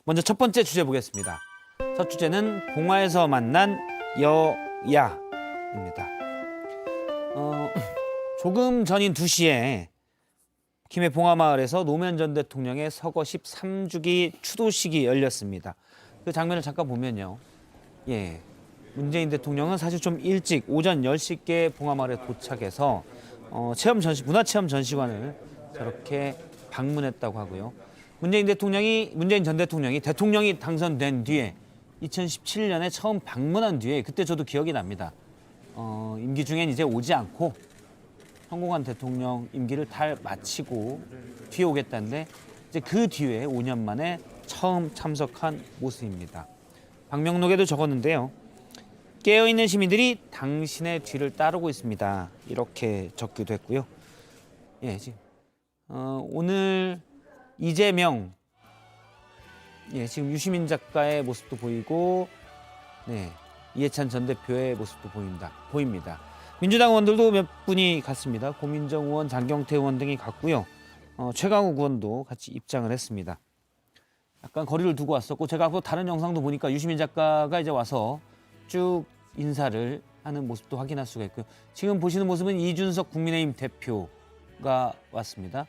먼저 첫 번째 주제 보겠습니다. 첫 주제는 봉화에서 만난 여야입니다. 조금 전인 2시에 김해 봉화마을에서 노무현 전 대통령의 서거 13주기 추도식이 열렸습니다. 그 장면을 잠깐 보면요. 예, 문재인 대통령은 사실 좀 일찍 오전 10시께 봉화마을에 도착해서 문화체험 전시관을 저렇게 방문했다고 하고요. 문재인 전 대통령이 당선된 뒤에 2017년에 처음 방문한 뒤에 그때 저도 기억이 납니다. 임기 중엔 이제 오지 않고 성공한 대통령 임기를 마치고 뒤에 오겠다는데 이제 그 뒤에 5년 만에 처음 참석한 모습입니다. 방명록에도 적었는데요. 깨어있는 시민들이 당신의 뒤를 따르고 있습니다. 이렇게 적기도 했고요. 예, 지금 오늘 이재명, 지금 유시민 작가의 모습도 보이고, 이해찬 전 대표의 모습도 보입니다. 민주당 의원들도 몇 분이 갔습니다. 고민정 의원, 장경태 의원 등이 갔고요. 최강욱 의원도 같이 입장을 했습니다. 약간 거리를 두고 왔었고, 제가 앞으로 다른 영상도 보니까 유시민 작가가 이제 와서 쭉 인사를 하는 모습도 확인할 수가 있고요. 지금 보시는 모습은 이준석 국민의힘 대표가 왔습니다.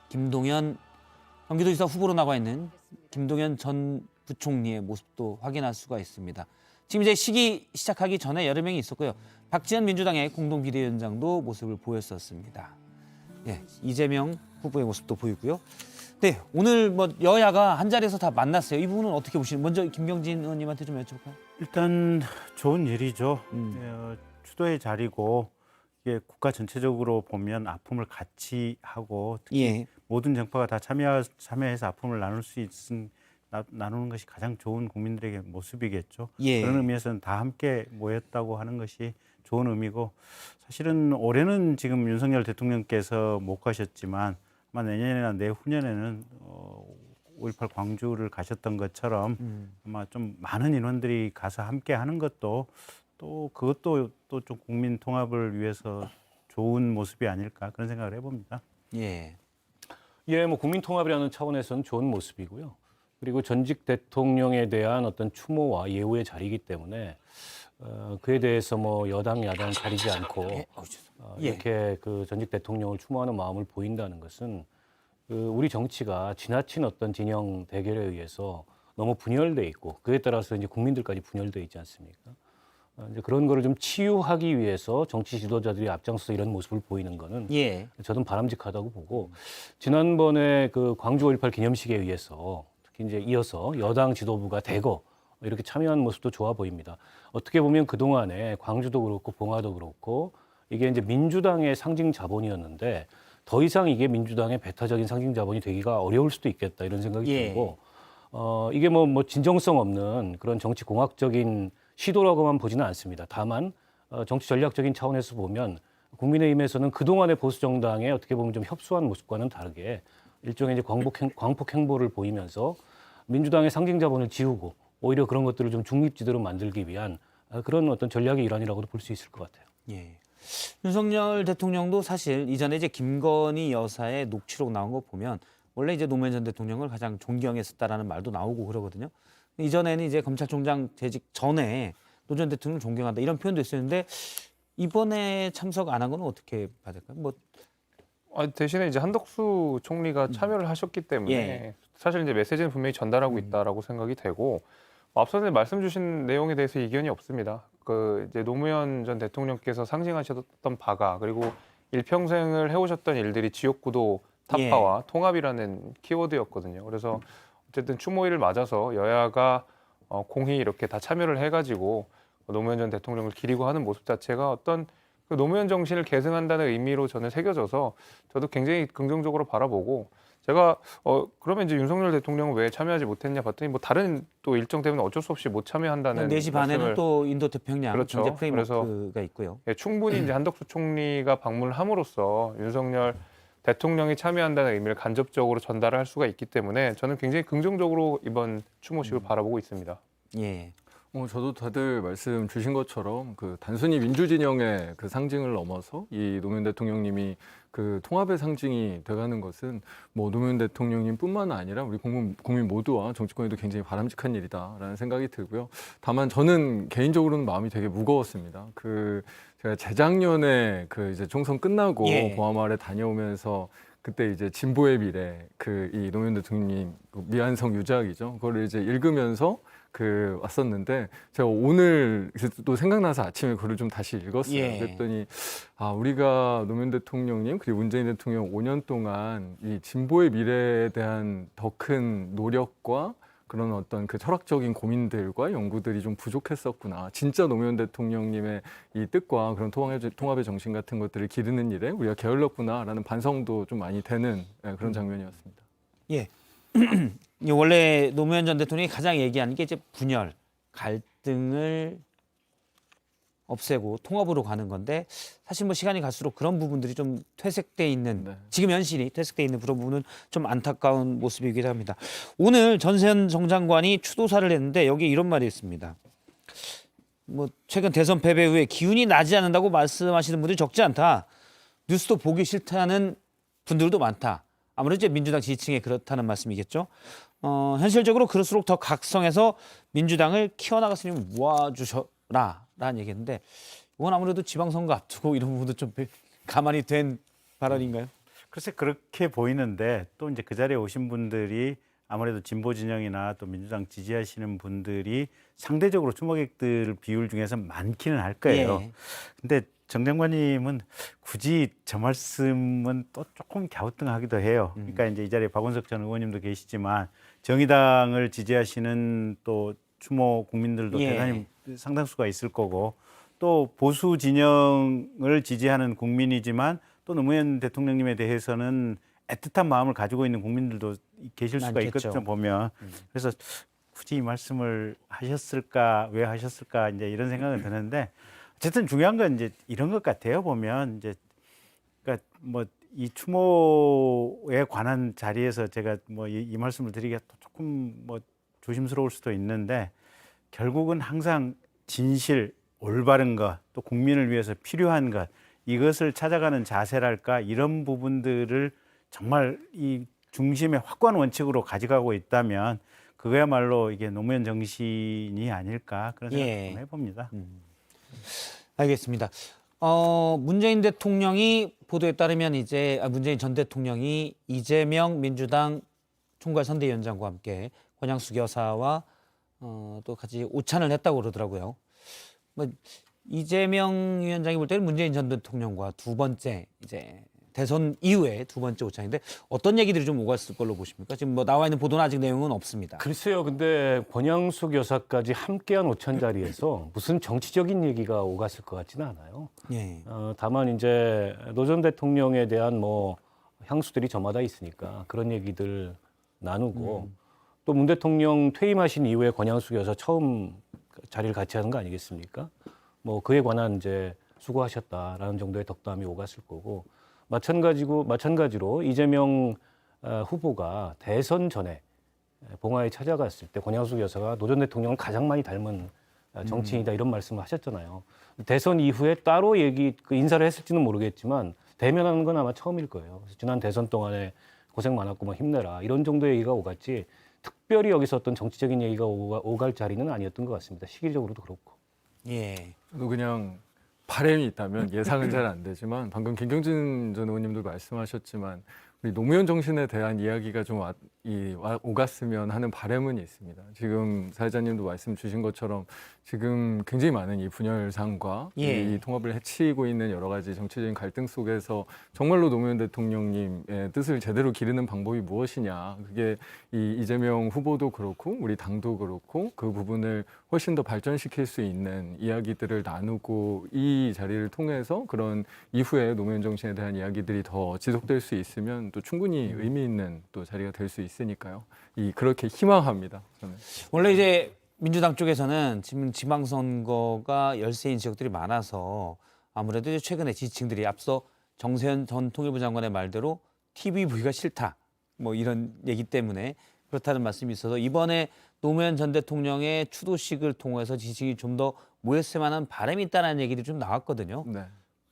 김동연 경기도지사 후보로 나와 있는 김동연 전 부총리의 모습도 확인할 수가 있습니다. 지금 이제 시작하기 전에 여러 명이 있었고요. 박지원 민주당의 공동 비대위원장도 모습을 보였었습니다. 이재명 후보의 모습도 보이고요. 네, 오늘 여야가 한 자리에서 다 만났어요. 이 부분은 어떻게 보시는? 먼저 김병진 의원님한테 좀 여쭤볼까요? 일단 좋은 일이죠. 추도의 자리고 이게 국가 전체적으로 보면 아픔을 같이 하고 특히 모든 정파가 다 참여해서 아픔을 나누는 것이 가장 좋은 국민들에게 모습이겠죠. 그런 의미에서는 다 함께 모였다고 하는 것이 좋은 의미고 사실은 올해는 지금 윤석열 대통령께서 못 가셨지만 아마 내년이나 내후년에는 5.18 광주를 가셨던 것처럼 아마 좀 많은 인원들이 가서 함께 하는 것도 그것도 좀 국민 통합을 위해서 좋은 모습이 아닐까 그런 생각을 해봅니다. 뭐 국민 통합이라는 차원에서는 좋은 모습이고요. 그리고 전직 대통령에 대한 어떤 추모와 예우의 자리이기 때문에 그에 대해서 뭐 여당 야당 가리지 않고 이렇게 그 전직 대통령을 추모하는 마음을 보인다는 것은 우리 정치가 지나친 어떤 진영 대결에 의해서 너무 분열돼 있고 그에 따라서 이제 국민들까지 분열돼 있지 않습니까? 이제 그런 거를 좀 치유하기 위해서 정치 지도자들이 앞장서서 이런 모습을 보이는 거는 저는 바람직하다고 보고 지난번에 그 광주 5.18 기념식에 의해서 특히 이제 이어서 여당 지도부가 대거 이렇게 참여한 모습도 좋아 보입니다. 어떻게 보면 그동안에 광주도 그렇고 봉화도 그렇고 이게 이제 민주당의 상징 자본이었는데 더 이상 이게 민주당의 배타적인 상징 자본이 되기가 어려울 수도 있겠다 이런 생각이 들고 이게 뭐 진정성 없는 그런 정치 공학적인 시도라고만 보지는 않습니다. 다만 정치 전략적인 차원에서 보면 국민의힘에서는 그동안의 보수 정당에 어떻게 보면 좀 협소한 모습과는 다르게 일종의 이제 광폭 행보를 보이면서 민주당의 상징 자본을 지우고 오히려 그런 것들을 좀 중립지대로 만들기 위한 그런 어떤 전략의 일환이라고도 볼 수 있을 것 같아요. 윤석열 대통령도 사실 이전에 이제 김건희 여사의 녹취록 나온 거 보면 원래 이제 노무현 전 대통령을 가장 존경했었다라는 말도 나오고 그러거든요. 이전에는 이제 검찰총장 재직 전에 노 전 대통령을 존경한다 이런 표현도 있었는데 이번에 참석 안 한 건 어떻게 받을까요? 대신에 이제 한덕수 총리가 참여를 하셨기 때문에 사실 이제 메시지는 분명히 전달하고 있다라고 생각이 되고 앞서서 말씀 주신 내용에 대해서 이견이 없습니다. 이제 노무현 전 대통령께서 상징하셨던 바가 그리고 일평생을 해오셨던 일들이 지역구도 타파와 통합이라는 키워드였거든요. 그래서 어쨌든 추모일을 맞아서 여야가 공히 이렇게 다 참여를 해가지고 노무현 전 대통령을 기리고 하는 모습 자체가 어떤 그 노무현 정신을 계승한다는 의미로 저는 새겨져서 저도 굉장히 긍정적으로 바라보고 제가 그러면 이제 윤석열 대통령은 왜 참여하지 못했냐 봤더니 뭐 다른 또 일정 때문에 어쩔 수 없이 못 참여한다는 4시 반에는 또 인도 태평양 경제 프레임워크가 있고요. 충분히 이제 한덕수 총리가 방문을 함으로써 윤석열 대통령이 참여한다는 의미를 간접적으로 전달을 할 수가 있기 때문에 저는 굉장히 긍정적으로 이번 추모식을 바라보고 있습니다. 저도 다들 말씀 주신 것처럼 그 단순히 민주진영의 그 상징을 넘어서 이 노무현 대통령님이 그 통합의 상징이 돼가는 것은 뭐 노무현 대통령님뿐만 아니라 우리 국민 모두와 정치권에도 굉장히 바람직한 일이다라는 생각이 들고요. 다만 저는 개인적으로는 마음이 되게 무거웠습니다. 그 제가 재작년에 그 이제 총선 끝나고 예. 봉하마을에 다녀오면서 그때 이제 진보의 미래 그 이 노무현 대통령님 미완성 유작이죠. 그거를 이제 읽으면서 그 왔었는데 제가 오늘 또 생각나서 아침에 그걸 좀 다시 읽었어요. 예. 그랬더니 아 우리가 노무현 대통령님 그리고 문재인 대통령 5년 동안 이 진보의 미래에 대한 더 큰 노력과 그런 어떤 그 철학적인 고민들과 연구들이 좀 부족했었구나. 진짜 노무현 대통령님의 이 뜻과 그런 통합의 정신 같은 것들을 기르는 일에 우리가 게을렀구나라는 반성도 좀 많이 되는 그런 장면이었습니다. 예. 원래 노무현 전 대통령이 가장 얘기하는 게 이제 분열, 갈등을 없애고 통합으로 가는 건데 사실 뭐 시간이 갈수록 그런 부분들이 좀 퇴색돼 있는 네. 지금 현실이 퇴색돼 있는 그런 부분은 좀 안타까운 모습이기도 합니다. 오늘 전세현 정장관이 추도사를 했는데 여기 이런 말이 있습니다. 뭐 최근 대선 패배 후에 기운이 나지 않는다고 말씀하시는 분들이 적지 않다. 뉴스도 보기 싫다는 분들도 많다. 아무래도 이제 민주당 지지층에 그렇다는 말씀이겠죠. 현실적으로 그럴수록 더 각성해서 민주당을 키워나갔으니 모아주셔라라는 얘기인데 이건 아무래도 지방선거 앞두고 이런 부분도 좀 가만히 된 발언인가요? 글쎄 그렇게 보이는데 또 이제 그 자리에 오신 분들이 아무래도 진보 진영이나 또 민주당 지지하시는 분들이 상대적으로 추모객들 비율 중에서 많기는 할 거예요. 예. 근데 정 장관님은 굳이 저 말씀은 또 조금 갸우뚱하기도 해요. 그러니까 이제 이 자리에 박원석 전 의원님도 계시지만 정의당을 지지하시는 또 추모 국민들도 예. 대단히 상당수가 있을 거고 또 보수 진영을 지지하는 국민이지만 또 노무현 대통령님에 대해서는 애틋한 마음을 가지고 있는 국민들도 계실 수가 많겠죠. 있거든요, 보면. 그래서 굳이 이 말씀을 하셨을까, 왜 하셨을까, 이제 이런 생각은 드는데 어쨌든 중요한 건 이제 이런 것 같아요, 보면. 이제 그러니까 뭐 이 추모에 관한 자리에서 제가 뭐 이 말씀을 드리기가 또 조금 뭐 조심스러울 수도 있는데 결국은 항상 진실, 올바른 것, 또 국민을 위해서 필요한 것, 이것을 찾아가는 자세랄까 이런 부분들을 정말 이 중심의 확고한 원칙으로 가져가고 있다면 그거야말로 이게 노무현 정신이 아닐까 그런 생각 예. 좀 해봅니다. 알겠습니다. 문재인 대통령이 보도에 따르면 이제 문재인 전 대통령이 이재명 민주당 총괄선대위원장과 함께 권양숙 여사와 또 같이 오찬을 했다고 그러더라고요. 뭐 이재명 위원장이 볼 때는 문재인 전 대통령과 두 번째 이제 대선 이후에 두 번째 오찬인데 어떤 얘기들이 좀 오갔을 걸로 보십니까? 지금 뭐 나와 있는 보도는 아직 내용은 없습니다. 글쎄요. 근데 권양숙 여사까지 함께한 오찬 자리에서 무슨 정치적인 얘기가 오갔을 것 같지는 않아요. 예. 다만 이제 노 전 대통령에 대한 뭐 향수들이 저마다 있으니까 그런 얘기들 나누고 또 문 대통령 퇴임하신 이후에 권양숙 여사 처음 자리를 같이 하는 거 아니겠습니까? 뭐 그에 관한 이제 수고하셨다라는 정도의 덕담이 오갔을 거고 마찬가지로 이재명 후보가 대선 전에 봉화에 찾아갔을 때 권양숙 여사가 노 전 대통령을 가장 많이 닮은 정치인이다 이런 말씀을 하셨잖아요. 대선 이후에 따로 그 인사를 했을지는 모르겠지만 대면하는 건 아마 처음일 거예요. 그래서 지난 대선 동안에 고생 많았고 뭐 힘내라 이런 정도의 얘기가 오갔지 특별히 여기서 어떤 정치적인 얘기가 오갈 자리는 아니었던 것 같습니다. 시기적으로도 그렇고. 예. 저도 그냥 바람이 있다면 예상은 잘 안 되지만 방금 김경진 전 의원님도 말씀하셨지만 우리 노무현 정신에 대한 이야기가 좀 오갔으면 하는 바람은 있습니다. 지금 사회자님도 말씀 주신 것처럼 지금 굉장히 많은 이 분열상과 예. 이 통합을 해치고 있는 여러 가지 정치적인 갈등 속에서 정말로 노무현 대통령님의 뜻을 제대로 기르는 방법이 무엇이냐. 그게 이 이재명 후보도 그렇고 우리 당도 그렇고 그 부분을 훨씬 더 발전시킬 수 있는 이야기들을 나누고 이 자리를 통해서 그런 이후에 노무현 정신에 대한 이야기들이 더 지속될 수 있으면 또 충분히 의미 있는 또 자리가 될 수 있으니까요. 그렇게 희망합니다. 저는. 원래 이제 민주당 쪽에서는 지금 지방선거가 열세인 지역들이 많아서 아무래도 이제 최근에 지지층들이 앞서 정세현 전 통일부 장관의 말대로 TV 보기가 싫다 뭐 이런 얘기 때문에 그렇다는 말씀이 있어서 이번에 노무현 전 대통령의 추도식을 통해서 지지층이 좀 더 모였을 만한 바람이 있다는 얘기들이 좀 나왔거든요. 네.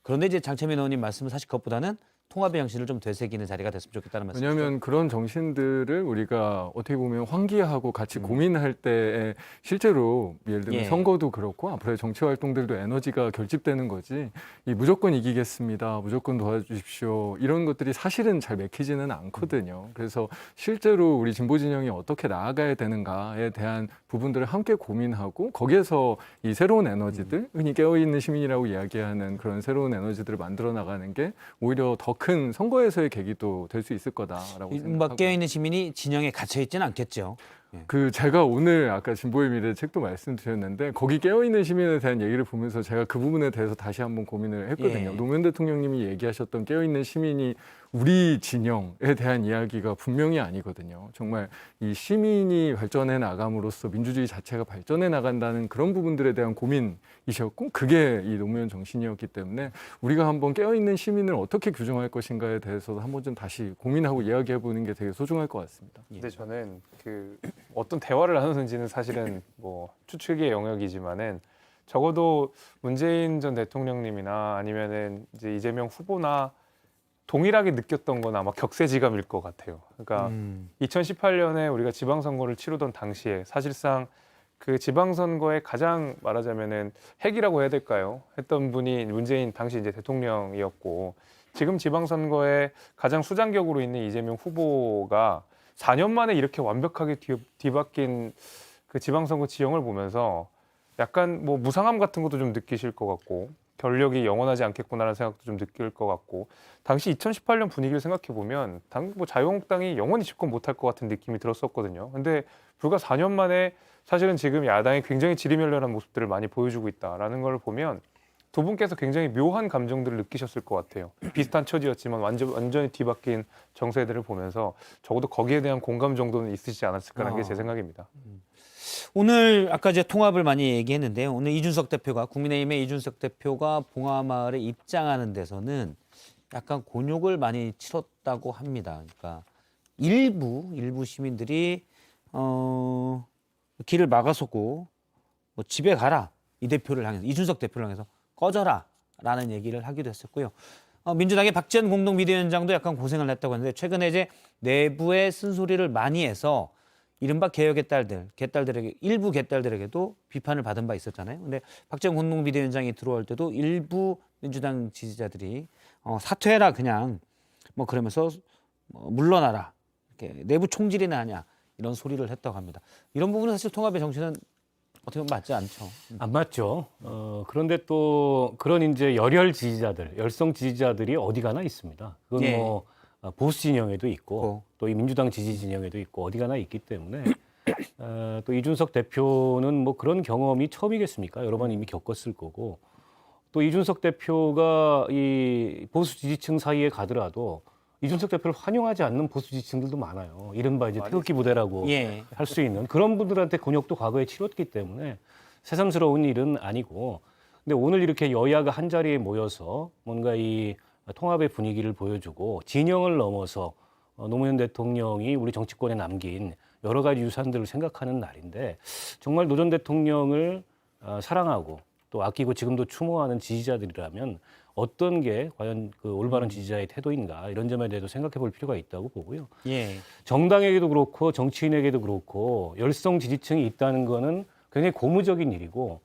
그런데 이제 장채민 의원님 말씀은 사실 그것보다는 통합의 정신을 좀 되새기는 자리가 됐으면 좋겠다는 말씀이죠. 왜냐하면 그런 정신들을 우리가 어떻게 보면 환기하고 같이 고민할 때 실제로 예를 들면 예. 선거도 그렇고 앞으로의 정치 활동들도 에너지가 결집되는 거지 이 무조건 이기겠습니다, 무조건 도와주십시오 이런 것들이 사실은 잘 맥히지는 않거든요. 그래서 실제로 우리 진보 진영이 어떻게 나아가야 되는가에 대한 부분들을 함께 고민하고 거기에서 이 새로운 에너지들, 흔히 깨어있는 시민이라고 이야기하는 그런 새로운 에너지들을 만들어 나가는 게 오히려 더 큰 선거에서의 계기도 될 수 있을 거다라고 생각하고. 깨어있는 시민이 진영에 갇혀 있지는 않겠죠. 그 제가 오늘 아까 진보의 미래 책도 말씀드렸는데 거기 깨어있는 시민에 대한 얘기를 보면서 제가 그 부분에 대해서 다시 한번 고민을 했거든요. 예. 노무현 대통령님이 얘기하셨던 깨어있는 시민이 우리 진영에 대한 이야기가 분명히 아니거든요. 정말 이 시민이 발전해 나감으로써 민주주의 자체가 발전해 나간다는 그런 부분들에 대한 고민이셨고 그게 이 노무현 정신이었기 때문에 우리가 한번 깨어있는 시민을 어떻게 규정할 것인가에 대해서도 한번 좀 다시 고민하고 이야기해 보는 게 되게 소중할 것 같습니다. 근데 저는 그 어떤 대화를 나누는지는 사실은 뭐 추측의 영역이지만은 적어도 문재인 전 대통령님이나 아니면은 이제 이재명 후보나 동일하게 느꼈던 건 아마 격세지감일 것 같아요. 그러니까 2018년에 우리가 지방선거를 치르던 당시에 사실상 그 지방선거에 가장 말하자면은 핵이라고 해야 될까요? 했던 분이 문재인 당시 이제 대통령이었고 지금 지방선거에 가장 수장격으로 있는 이재명 후보가 4년 만에 이렇게 완벽하게 뒤바뀐 그 지방선거 지형을 보면서 약간 뭐 무상함 같은 것도 좀 느끼실 것 같고 권력이 영원하지 않겠구나라는 생각도 좀 느낄 것 같고 당시 2018년 분위기를 생각해 보면 뭐 자유한국당이 영원히 집권 못할 것 같은 느낌이 들었었거든요. 근데 불과 4년 만에 사실은 지금 야당이 굉장히 지리멸렬한 모습들을 많이 보여주고 있다라는 걸 보면 두 분께서 굉장히 묘한 감정들을 느끼셨을 것 같아요. 비슷한 처지였지만 완전히 뒤바뀐 정세들을 보면서 적어도 거기에 대한 공감 정도는 있으시지 않았을까라는 게 제 생각입니다. 오늘 아까 이제 통합을 많이 얘기했는데요. 오늘 이준석 대표가 국민의힘의 이준석 대표가 봉하마을에 입장하는 데서는 약간 곤욕을 많이 치렀다고 합니다. 그러니까 일부 시민들이 길을 막아섰고 뭐 집에 가라 이 대표를 향해서 이준석 대표를 향해서 꺼져라라는 얘기를 하기도 했었고요. 민주당의 박지원 공동비대위원장도 약간 고생을 했다고 하는데 최근에 이제 내부의 쓴소리를 많이 해서 이른바 개혁의 개딸들에게 일부 개딸들에게도 비판을 받은 바 있었잖아요. 근데 박지원 공동비대위원장이 들어올 때도 일부 민주당 지지자들이 사퇴해라 그냥 뭐 그러면서 물러나라 이렇게 내부 총질이나 하냐 이런 소리를 했다고 합니다. 이런 부분은 사실 통합의 정신은 어떻게 보면 맞지 않죠. 안 맞죠. 그런데 또 그런 이제 열성 지지자들이 어디 가나 있습니다. 그건 예. 뭐 보수 진영에도 있고 또 이 민주당 지지 진영에도 있고 어디 가나 있기 때문에 또 이준석 대표는 뭐 그런 경험이 처음이겠습니까? 여러 번 이미 겪었을 거고 또 이준석 대표가 이 보수 지지층 사이에 가더라도 이준석 대표를 환영하지 않는 보수 지지층들도 많아요. 이른바 이제 태극기 부대라고 예. 할 수 있는 그런 분들한테 곤욕도 과거에 치렀기 때문에 새삼스러운 일은 아니고 근데 오늘 이렇게 여야가 한 자리에 모여서 뭔가 이 통합의 분위기를 보여주고 진영을 넘어서 노무현 대통령이 우리 정치권에 남긴 여러 가지 유산들을 생각하는 날인데 정말 노 전 대통령을 사랑하고 또 아끼고 지금도 추모하는 지지자들이라면 어떤 게 과연 그 올바른 지지자의 태도인가 이런 점에 대해서 생각해 볼 필요가 있다고 보고요. 예. 정당에게도 그렇고 정치인에게도 그렇고 열성 지지층이 있다는 거는 굉장히 고무적인 일이고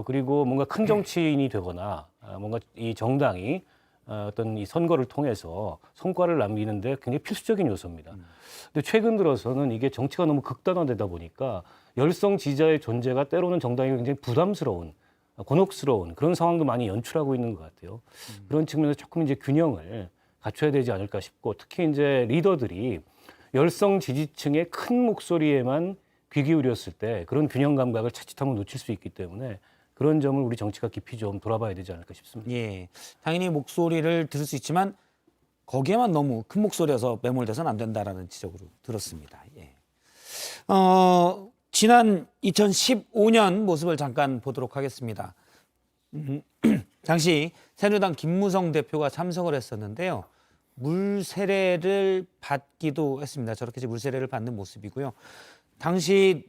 그리고 뭔가 큰 정치인이 되거나 뭔가 이 정당이 어떤 이 선거를 통해서 성과를 남기는데 굉장히 필수적인 요소입니다. 근데 최근 들어서는 이게 정치가 너무 극단화되다 보니까 열성 지지자의 존재가 때로는 정당이 굉장히 부담스러운 곤혹스러운 그런 상황도 많이 연출하고 있는 것 같아요. 그런 측면에서 조금 이제 균형을 갖춰야 되지 않을까 싶고 특히 이제 리더들이 열성 지지층의 큰 목소리에만 귀 기울였을 때 그런 균형 감각을 자칫하면 놓칠 수 있기 때문에 그런 점을 우리 정치가 깊이 좀 돌아봐야 되지 않을까 싶습니다. 예. 당연히 목소리를 들을 수 있지만 거기에만 너무 큰 목소리여서 매몰돼서는 안 된다라는 지적으로 들었습니다. 예. 지난 2015년 모습을 잠깐 보도록 하겠습니다. 당시 새누리당 김무성 대표가 참석을 했었는데요. 물세례를 받기도 했습니다. 저렇게 이제 물세례를 받는 모습이고요. 당시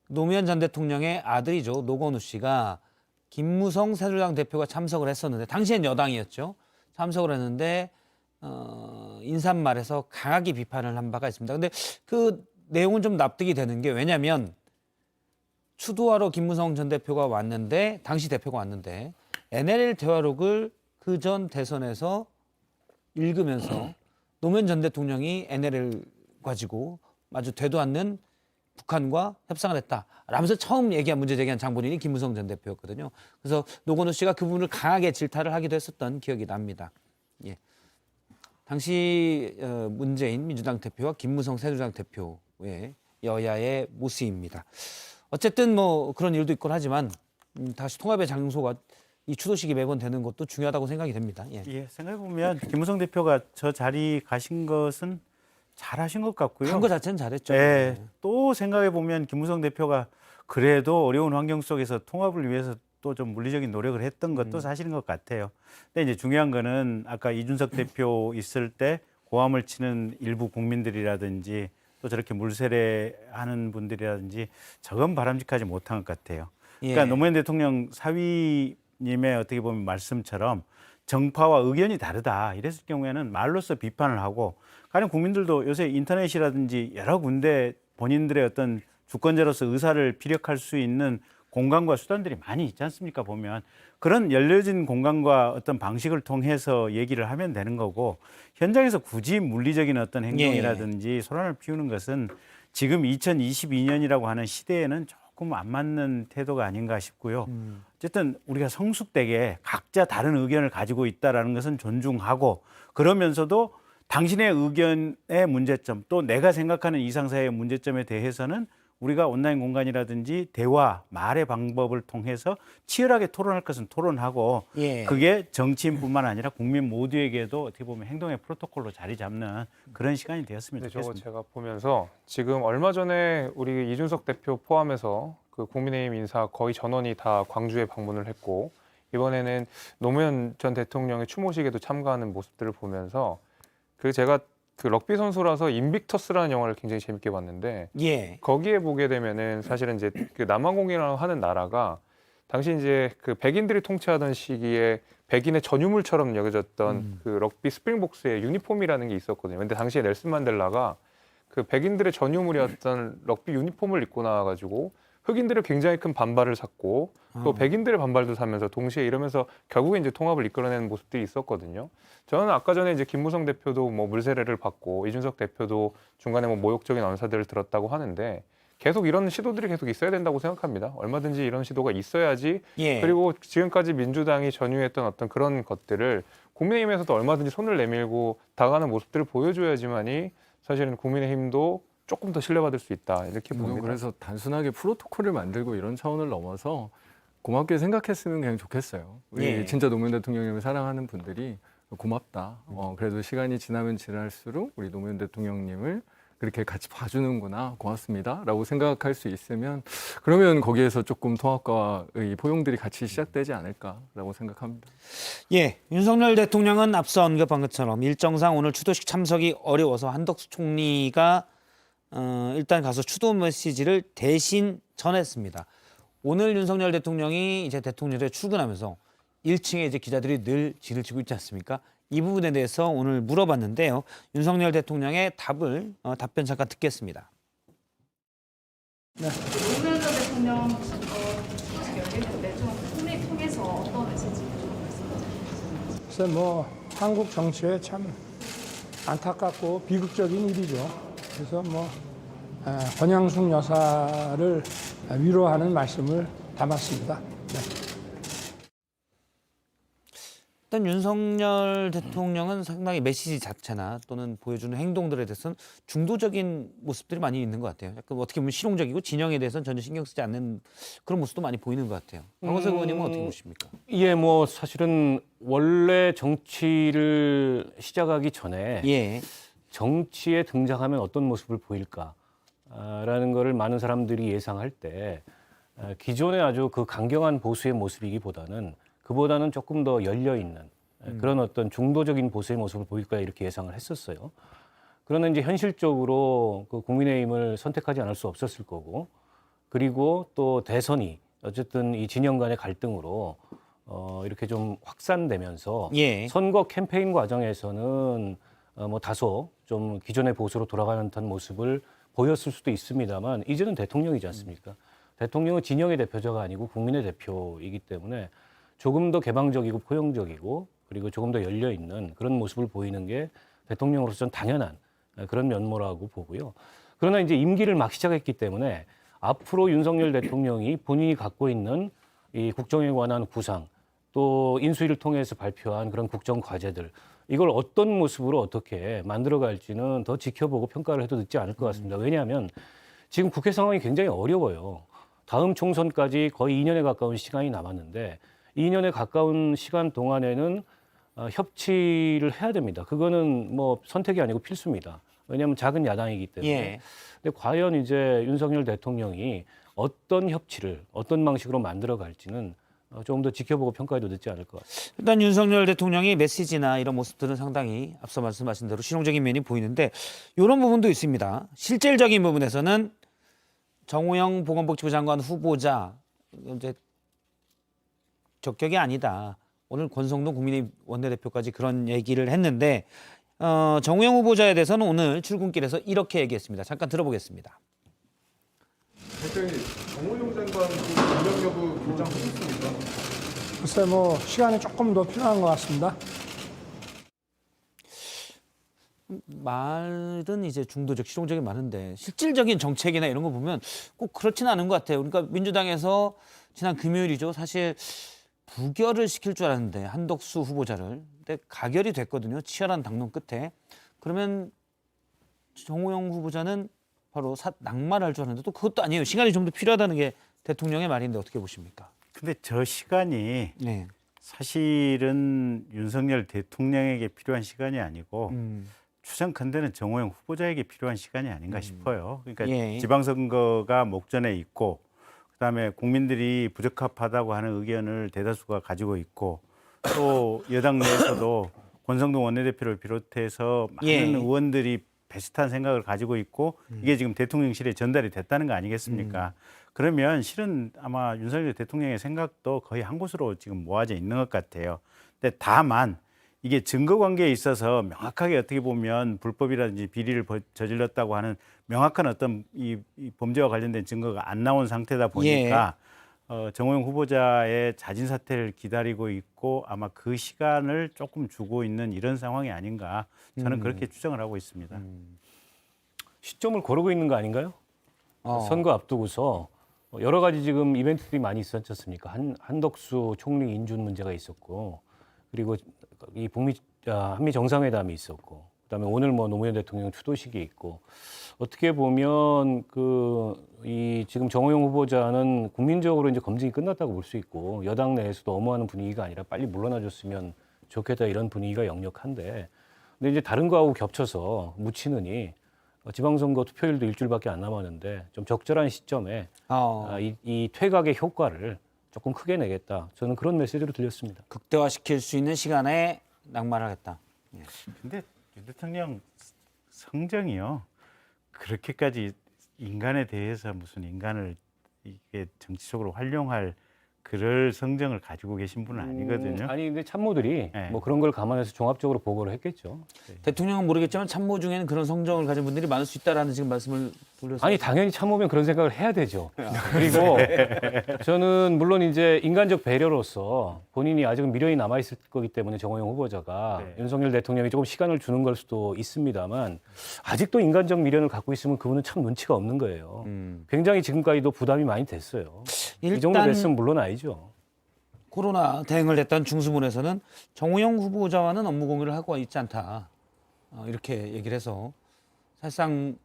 노무현 전 대통령의 아들이죠. 노건우 씨가 김무성 새누리당 대표가 참석을 했었는데 당시엔 여당이었죠. 참석을 했는데 인사말에서 강하게 비판을 한 바가 있습니다. 근데 그 내용은 좀 납득이 되는 게 왜냐하면 추도하러 김무성 전 대표가 왔는데 당시 대표가 왔는데 NLL 대화록을 그 전 대선에서 읽으면서 노무현 전 대통령이 NLL 가지고 아주 되도 않는 북한과 협상을 했다. 라면서 처음 문제 제기한 장본인이 김무성 전 대표였거든요. 그래서 노건우 씨가 그 부분을 강하게 질타를 하기도 했었던 기억이 납니다. 예. 당시 문재인 민주당 대표와 김무성 새누리당 대표의 여야의 모습입니다. 어쨌든 뭐 그런 일도 있곤 하지만 다시 통합의 장소가 이 추도식이 매번 되는 것도 중요하다고 생각이 됩니다. 예. 예, 생각해보면 김무성 대표가 저 자리 가신 것은 잘하신 것 같고요. 한 거 자체는 잘했죠. 예, 또 생각해보면 김무성 대표가 그래도 어려운 환경 속에서 통합을 위해서 또 좀 물리적인 노력을 했던 것도 사실인 것 같아요. 근데 이제 중요한 거는 아까 이준석 대표 있을 때 고함을 치는 일부 국민들이라든지 또 저렇게 물세례하는 분들이라든지 저건 바람직하지 못한 것 같아요. 그러니까 예. 노무현 대통령 사위님의 어떻게 보면 말씀처럼 정파와 의견이 다르다 이랬을 경우에는 말로써 비판을 하고 가령 국민들도 요새 인터넷이라든지 여러 군데 본인들의 어떤 주권자로서 의사를 피력할 수 있는 공간과 수단들이 많이 있지 않습니까? 보면 그런 열려진 공간과 어떤 방식을 통해서 얘기를 하면 되는 거고 현장에서 굳이 물리적인 어떤 행동이라든지 소란을 피우는 것은 지금 2022년이라고 하는 시대에는 조금 안 맞는 태도가 아닌가 싶고요. 어쨌든 우리가 성숙되게 각자 다른 의견을 가지고 있다라는 것은 존중하고 그러면서도 당신의 의견의 문제점 또 내가 생각하는 이상사회의 문제점에 대해서는 우리가 온라인 공간이라든지 대화, 말의 방법을 통해서 치열하게 토론할 것은 토론하고 예. 그게 정치인뿐만 아니라 국민 모두에게도 어떻게 보면 행동의 프로토콜로 자리 잡는 그런 시간이 되었으면 근데 저거 좋겠습니다. 제가 보면서 지금 얼마 전에 우리 이준석 대표 포함해서 그 국민의힘 인사 거의 전원이 다 광주에 방문을 했고 이번에는 노무현 전 대통령의 추모식에도 참가하는 모습들을 보면서 제가 그 럭비 선수라서 인빅터스라는 영화를 굉장히 재밌게 봤는데 예. 거기에 보게 되면은 사실은 이제 그 남한공이라고 하는 나라가 당시 이제 그 백인들이 통치하던 시기에 백인의 전유물처럼 여겨졌던 그 럭비 스프링복스의 유니폼이라는 게 있었거든요. 근데 당시에 넬슨 만델라가 그 백인들의 전유물이었던 럭비 유니폼을 입고 나와가지고 흑인들의 굉장히 큰 반발을 샀고 또 백인들의 반발도 사면서 동시에 이러면서 결국에 이제 통합을 이끌어내는 모습들이 있었거든요. 저는 아까 전에 이제 김무성 대표도 뭐 물세례를 받고 이준석 대표도 중간에 뭐 모욕적인 언사들을 들었다고 하는데 계속 이런 시도들이 계속 있어야 된다고 생각합니다. 얼마든지 이런 시도가 있어야지. 예. 그리고 지금까지 민주당이 전유했던 어떤 그런 것들을 국민의힘에서도 얼마든지 손을 내밀고 다가가는 모습들을 보여줘야지만이 사실은 국민의힘도 조금 더 신뢰받을 수 있다 이렇게 봅니다. 그래서 단순하게 프로토콜을 만들고 이런 차원을 넘어서 고맙게 생각했으면 그냥 좋겠어요. 우리 예. 진짜 노무현 대통령님을 사랑하는 분들이 고맙다. 그래도 시간이 지나면 지날수록 우리 노무현 대통령님을 그렇게 같이 봐주는구나. 고맙습니다. 라고 생각할 수 있으면 그러면 거기에서 조금 통합과의 포용들이 같이 시작되지 않을까라고 생각합니다. 예, 윤석열 대통령은 앞서 언급한 것처럼 일정상 오늘 추도식 참석이 어려워서 한덕수 총리가 일단 가서 추도 메시지를 대신 전했습니다. 오늘 윤석열 대통령이 이제 대통령실에 출근하면서 1층에 이제 기자들이 늘 질을 치고 있지 않습니까? 이 부분에 대해서 오늘 물어봤는데요. 윤석열 대통령의 답변 잠깐 듣겠습니다. 노무현 전 대통령 추도식 열리는데 좀 국민 통해서 어떤 메시지 좀 말씀해 주세요. 그래서 뭐 한국 정치에 참 안타깝고 비극적인 일이죠. 그래서 뭐 권양숙 여사를 위로하는 말씀을 담았습니다. 네. 일단 윤석열 대통령은 상당히 메시지 자체나 또는 보여주는 행동들에 대해서는 중도적인 모습들이 많이 있는 것 같아요. 약간 어떻게 보면 실용적이고 진영에 대해서는 전혀 신경 쓰지 않는 그런 모습도 많이 보이는 것 같아요. 박원석 의원님은 어떻게 보십니까? 예, 뭐 사실은 원래 정치를 시작하기 전에 예, 정치에 등장하면 어떤 모습을 보일까라는 거를 많은 사람들이 예상할 때 기존의 아주 그 강경한 보수의 모습이기보다는 그보다는 조금 더 열려 있는 그런 어떤 중도적인 보수의 모습을 보일까 이렇게 예상을 했었어요. 그러나 이제 현실적으로 그 국민의힘을 선택하지 않을 수 없었을 거고, 그리고 또 대선이 어쨌든 이 진영 간의 갈등으로 이렇게 좀 확산되면서 예. 선거 캠페인 과정에서는 뭐 다소 좀 기존의 보수로 돌아가는 듯한 모습을 보였을 수도 있습니다만 이제는 대통령이지 않습니까? 대통령은 진영의 대표자가 아니고 국민의 대표이기 때문에 조금 더 개방적이고 포용적이고 그리고 조금 더 열려 있는 그런 모습을 보이는 게 대통령으로서는 당연한 그런 면모라고 보고요. 그러나 이제 임기를 막 시작했기 때문에 앞으로 윤석열 대통령이 본인이 갖고 있는 이 국정에 관한 구상 또 인수위를 통해서 발표한 그런 국정 과제들 이걸 어떤 모습으로 어떻게 만들어갈지는 더 지켜보고 평가를 해도 늦지 않을 것 같습니다. 왜냐하면 지금 국회 상황이 굉장히 어려워요. 다음 총선까지 거의 2년에 가까운 시간이 남았는데 2년에 가까운 시간 동안에는 협치를 해야 됩니다. 그거는 뭐 선택이 아니고 필수입니다. 왜냐하면 작은 야당이기 때문에. 예. 근데 과연 이제 윤석열 대통령이 어떤 협치를 어떤 방식으로 만들어 갈지는 조금 더 지켜보고 평가해도 늦지 않을 것 같습니다. 일단 윤석열 대통령의 메시지나 이런 모습들은 상당히 앞서 말씀하신 대로 실용적인 면이 보이는데 이런 부분도 있습니다. 실질적인 부분에서는 정호영 보건복지부 장관 후보자 이제 적격이 아니다. 오늘 권성동 국민의힘 원내대표까지 그런 얘기를 했는데 정호영 후보자에 대해서는 오늘 출근길에서 이렇게 얘기했습니다. 잠깐 들어보겠습니다. 대표님, 정호영 장관 임명 여부 결정하셨습니까? 글쎄 뭐 시간이 조금 더 필요한 것 같습니다. 말은 이제 중도적 실용적인 많은데 실질적인 정책이나 이런 거 보면 꼭 그렇지는 않은 것 같아요. 그러니까 민주당에서 지난 금요일이죠. 사실 부결을 시킬 줄 알았는데 한덕수 후보자를. 근데 가결이 됐거든요. 치열한 당론 끝에. 그러면 정호영 후보자는 바로 낙마를 할 줄 알았는데 또 그것도 아니에요. 시간이 좀 더 필요하다는 게 대통령의 말인데 어떻게 보십니까? 근데 저 시간이 네. 사실은 윤석열 대통령에게 필요한 시간이 아니고 추정컨대는 정호영 후보자에게 필요한 시간이 아닌가 싶어요. 그러니까 예. 지방선거가 목전에 있고 그다음에 국민들이 부적합하다고 하는 의견을 대다수가 가지고 있고 또 여당 내에서도 권성동 원내대표를 비롯해서 많은 예. 의원들이 비슷한 생각을 가지고 있고 이게 지금 대통령실에 전달이 됐다는 거 아니겠습니까? 그러면 실은 아마 윤석열 대통령의 생각도 거의 한 곳으로 지금 모아져 있는 것 같아요. 근데 다만 이게 증거 관계에 있어서 명확하게 어떻게 보면 불법이라든지 비리를 저질렀다고 하는 명확한 어떤 이 범죄와 관련된 증거가 안 나온 상태다 보니까 정호영 후보자의 자진 사퇴를 기다리고 있고 아마 그 시간을 조금 주고 있는 이런 상황이 아닌가 저는 그렇게 추정을 하고 있습니다. 시점을 고르고 있는 거 아닌가요? 선거 앞두고서 여러 가지 지금 이벤트들이 많이 있었지 않습니까? 한덕수 총리 인준 문제가 있었고 그리고 이 한미 정상회담이 있었고 그다음에 오늘 뭐 노무현 대통령 추도식이 있고 어떻게 보면 이 지금 정호영 후보자는 국민적으로 이제 검증이 끝났다고 볼 수 있고 여당 내에서도 엄호하는 분위기가 아니라 빨리 물러나줬으면 좋겠다 이런 분위기가 역력한데 근데 이제 다른 거하고 겹쳐서 묻히느니 지방선거 투표율도 일주일밖에 안 남았는데 좀 적절한 시점에 이 퇴각의 효과를 조금 크게 내겠다. 저는 그런 메시지로 들렸습니다. 극대화시킬 수 있는 시간에 낙마를 하겠다. 근데 윤 대통령 성정이요. 그렇게까지 인간에 대해서 무슨 인간을 이게 정치적으로 활용할 그럴 성정을 가지고 계신 분은 아니거든요. 아니 근데 참모들이 네. 뭐 그런 걸 감안해서 종합적으로 보고를 했겠죠. 대통령은 모르겠지만 참모 중에는 그런 성정을 가진 분들이 많을 수 있다라는 지금 말씀을 돌려서 아니 당연히 참모면 그런 생각을 해야 되죠. 그리고 저는 물론 이제 인간적 배려로서 본인이 아직은 미련이 남아 있을 거기 때문에 정호영 후보자가 네. 윤석열 대통령이 조금 시간을 주는 걸 수도 있습니다만 아직도 인간적 미련을 갖고 있으면 그분은 참 눈치가 없는 거예요. 굉장히 지금까지도 부담이 많이 됐어요. 이 정도 일단 됐으면 물러나야죠. 코로나 대응을 했던 중수본에서는 정호영 후보자와는 업무 공유를 하고 있지 않다. 이렇게 얘기를 해서 사실상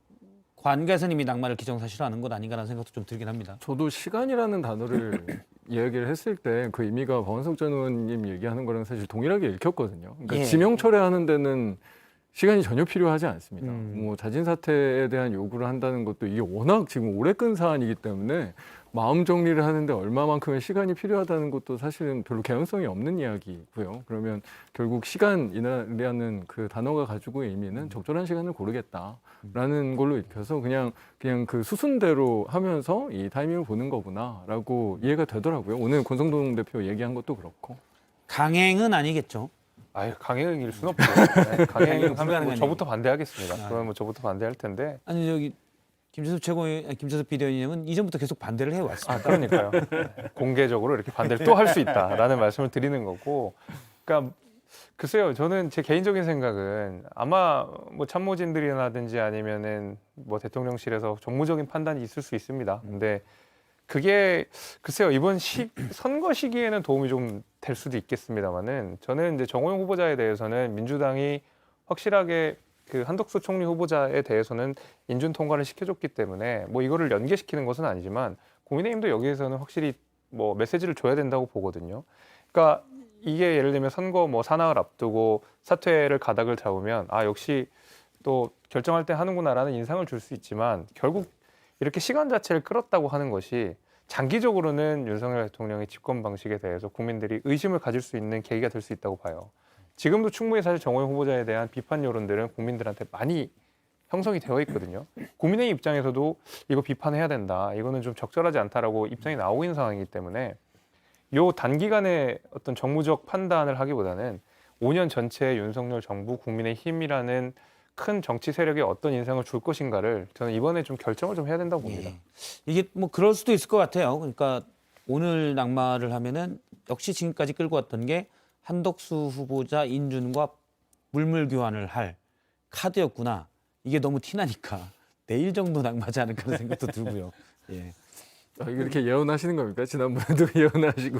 관계에서는 이미 낙마를 기정사실화하는 것 아닌가라는 생각도 좀 들긴 합니다. 저도 시간이라는 단어를 이야기를 했을 때 그 의미가 박원석 전 의원님 얘기하는 거랑 사실 동일하게 읽혔거든요. 그러니까 예. 지명 철회하는 데는 시간이 전혀 필요하지 않습니다. 뭐 자진 사퇴에 대한 요구를 한다는 것도 이게 워낙 지금 오래 끈 사안이기 때문에 마음 정리를 하는데 얼마만큼의 시간이 필요하다는 것도 사실은 별로 개연성이 없는 이야기고요. 그러면 결국 시간이라는 그 단어가 가지고 의미는 적절한 시간을 고르겠다라는 걸로 입혀서 그냥 그 수순대로 하면서 이 타이밍을 보는 거구나라고 이해가 되더라고요. 오늘 권성동 대표 얘기한 것도 그렇고. 강행은 아니겠죠. 아유, 강행일 순 없죠. 네, 강행하면 뭐 불가능한 저부터 반대하겠습니다. 그건 뭐 저부터 반대할 텐데. 아니 여기 김재섭 비대위원님은 이전부터 계속 반대를 해왔습니다. 아, 그러니까요. 공개적으로 이렇게 반대를 또 할 수 있다라는 말씀을 드리는 거고. 그러니까 글쎄요, 저는 제 개인적인 생각은 아마 뭐 참모진들이라든지 아니면은 뭐 대통령실에서 정무적인 판단이 있을 수 있습니다. 근데 그게 글쎄요, 이번 선거 시기에는 도움이 좀 될 수도 있겠습니다만은 저는 이제 정호영 후보자에 대해서는 민주당이 확실하게 그 한덕수 총리 후보자에 대해서는 인준 통과를 시켜줬기 때문에 뭐 이거를 연계시키는 것은 아니지만 국민의힘도 여기에서는 확실히 뭐 메시지를 줘야 된다고 보거든요. 그러니까 이게 예를 들면 선거 뭐 사나흘 앞두고 사퇴를 가닥을 잡으면 아 역시 또 결정할 때 하는구나라는 인상을 줄 수 있지만 결국 이렇게 시간 자체를 끌었다고 하는 것이 장기적으로는 윤석열 대통령의 집권 방식에 대해서 국민들이 의심을 가질 수 있는 계기가 될 수 있다고 봐요. 지금도 충분히 사실 정호영 후보자에 대한 비판 여론들은 국민들한테 많이 형성이 되어 있거든요. 국민의 입장에서도 이거 비판해야 된다. 이거는 좀 적절하지 않다라고 입장이 나오고 있는 상황이기 때문에 요 단기간에 어떤 정무적 판단을 하기보다는 5년 전체의 윤석열 정부 국민의힘이라는 큰 정치 세력에 어떤 인상을 줄 것인가를 저는 이번에 좀 결정을 좀 해야 된다고 봅니다. 예. 이게 뭐 그럴 수도 있을 것 같아요. 그러니까 오늘 낙마를 하면은 역시 지금까지 끌고 왔던 게 한덕수 후보자 인준과 물물 교환을 할 카드였구나. 이게 너무 티나니까 내일 정도 낙마지 않을까 하는 생각도 들고요. 예. 아, 이렇게 예언하시는 겁니까? 지난번에도 예언하시고.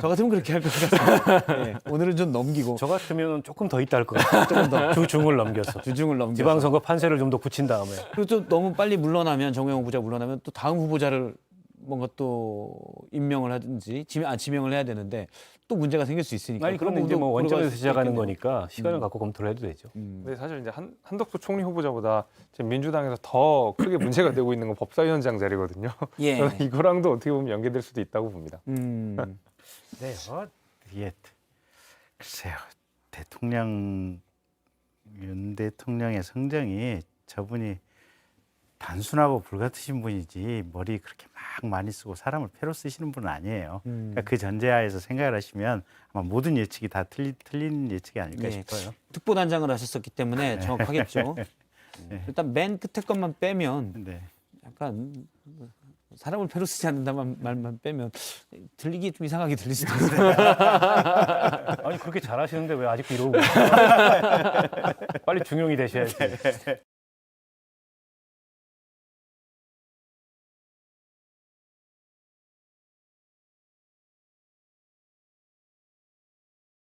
저 같으면 그렇게 할 것 같습니다. 예. 오늘은 좀 넘기고 저 같으면 조금 더 있다 할 것 같아요. 조금 더 주중을 넘겨서. 주중을 넘겨. 지방선거 판세를 좀 더 굳힌 다음에. 그리고 또 너무 빨리 물러나면 정호영 후보자 물러나면 또 다음 후보자를 뭔가 또 임명을 하든지 지명을 해야 되는데 또 문제가 생길 수 있으니까. 아니 그런데 이제 뭐 원점에서 시작하는 거니까 시간을 갖고 검토를 해도 되죠. 근데 사실 이제 한덕수 총리 후보자보다 지금 민주당에서 더 크게 문제가 되고 있는 건 법사위원장 자리거든요. 예. 저는 이거랑도 어떻게 보면 연계될 수도 있다고 봅니다. 네, 이게 글쎄요, 윤 대통령의 성정이 저분이 단순하고 불같으신 분이지 머리 그렇게 막 많이 쓰고 사람을 패로 쓰시는 분은 아니에요. 그러니까 그 전제하에서 생각을 하시면 아마 모든 예측이 다 틀린 예측이 아닐까 예. 싶어요. 특보단장을 하셨었기 때문에 정확하겠죠. 일단 맨 끝에 것만 빼면 네. 약간 사람을 패로 쓰지 않는다만 말만 빼면 들리기 좀 이상하게 들릴 수도 있어요. 아니 그렇게 잘하시는데 왜 아직도 이러고 계세요? 빨리 중용이 되셔야지.